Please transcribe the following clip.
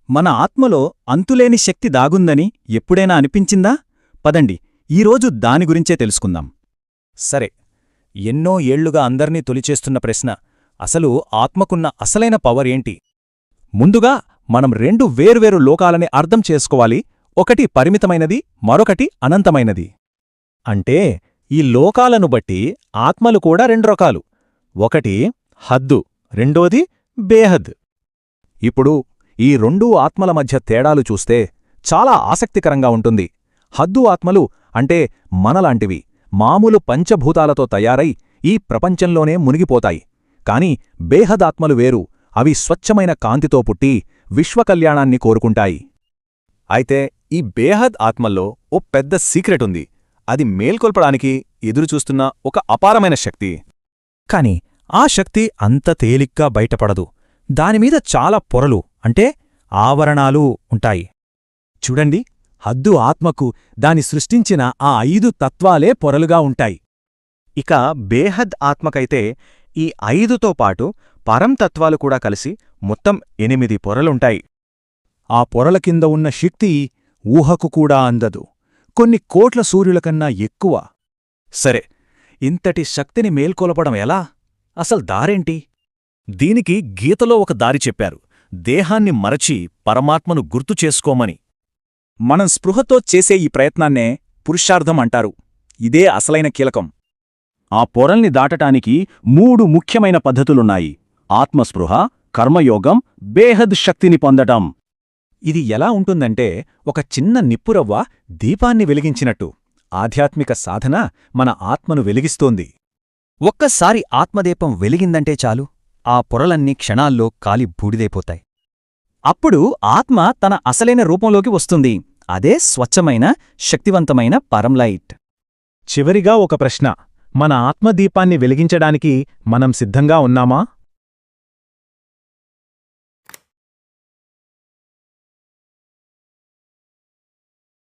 మన ఆత్మలో అంతులేని శక్తి దాగుందని ఎప్పుడైనా అనిపించిందా? పదండి, ఈరోజు దాని గురించే తెలుసుకుందాం. సరే, ఎన్నో ఏళ్లుగా అందర్నీ తొలిచేస్తున్న ప్రశ్న, అసలు ఆత్మకున్న అసలైన పవర్ ఏంటి? ముందుగా మనం రెండు వేర్వేరు లోకాలని అర్థం చేసుకోవాలి. ఒకటి పరిమితమైనది, మరొకటి అనంతమైనది. అంటే ఈ లోకాలను బట్టి ఆత్మలు కూడా రెండు రకాలు. ఒకటి హద్దు, రెండోది బేహద్. ఇప్పుడు ఈ రెండూ ఆత్మల మధ్య తేడాలు చూస్తే చాలా ఆసక్తికరంగా ఉంటుంది. హద్దు ఆత్మలు అంటే మనలాంటివి, మామూలు పంచభూతాలతో తయారై ఈ ప్రపంచంలోనే మునిగిపోతాయి. కాని బేహద్ ఆత్మలు వేరు. అవి స్వచ్ఛమైన కాంతితో పుట్టి విశ్వకల్యాణాన్ని కోరుకుంటాయి. అయితే ఈ బేహద్ ఆత్మల్లో ఓ పెద్ద సీక్రెట్ ఉంది. అది మేల్కొల్పడానికి ఎదురుచూస్తున్న ఒక అపారమైన శక్తి. కాని ఆ శక్తి అంత తేలిగ్గా బయటపడదు. దానిమీద చాలా పొరలు అంటే ఆవరణాలు ఉంటాయి. చూడండి, హద్దు ఆత్మకు దాని సృష్టించిన ఆ 5 తత్వాలే పొరలుగా ఉంటాయి. ఇక బేహద్ ఆత్మకైతే ఈ 5తో పాటు పరంతత్వాలు కూడా కలిసి మొత్తం 8 పొరలుంటాయి. ఆ పొరల కింద ఉన్న శక్తి ఊహకు కూడా అందదు. కొన్ని కోట్ల సూర్యులకన్నా ఎక్కువ. సరే, ఇంతటి శక్తిని మేల్కొలపడం ఎలా? అసలు దారేంటి? దీనికి గీతలో ఒక దారి చెప్పారు. దేహాన్ని మరచి పరమాత్మను గుర్తు చేసుకోమని. మనం స్పృహతో చేసే ఈ ప్రయత్నాన్నే పురుషార్థం అంటారు. ఇదే అసలైన కీలకం. ఆ పొరల్ని దాటటానికి 3 ముఖ్యమైన పద్ధతులున్నాయి: ఆత్మస్పృహ, కర్మయోగం, బేహద్ శక్తిని పొందటం. ఇది ఎలా ఉంటుందంటే ఒక చిన్న నిప్పురవ్వ దీపాన్ని వెలిగించినట్టు ఆధ్యాత్మిక సాధన మన ఆత్మను వెలిగిస్తోంది. ఒక్కసారి ఆత్మదీపం వెలిగిందంటే చాలు, ఆ పొరలన్నీ క్షణాల్లో కాలి బూడిదైపోతాయి. అప్పుడు ఆత్మ తన అసలైన రూపంలోకి వస్తుంది. అదే స్వచ్ఛమైన, శక్తివంతమైన పరంలైట్. చివరిగా ఒక ప్రశ్న: మన ఆత్మదీపాన్ని వెలిగించడానికి మనం సిద్ధంగా ఉన్నామా?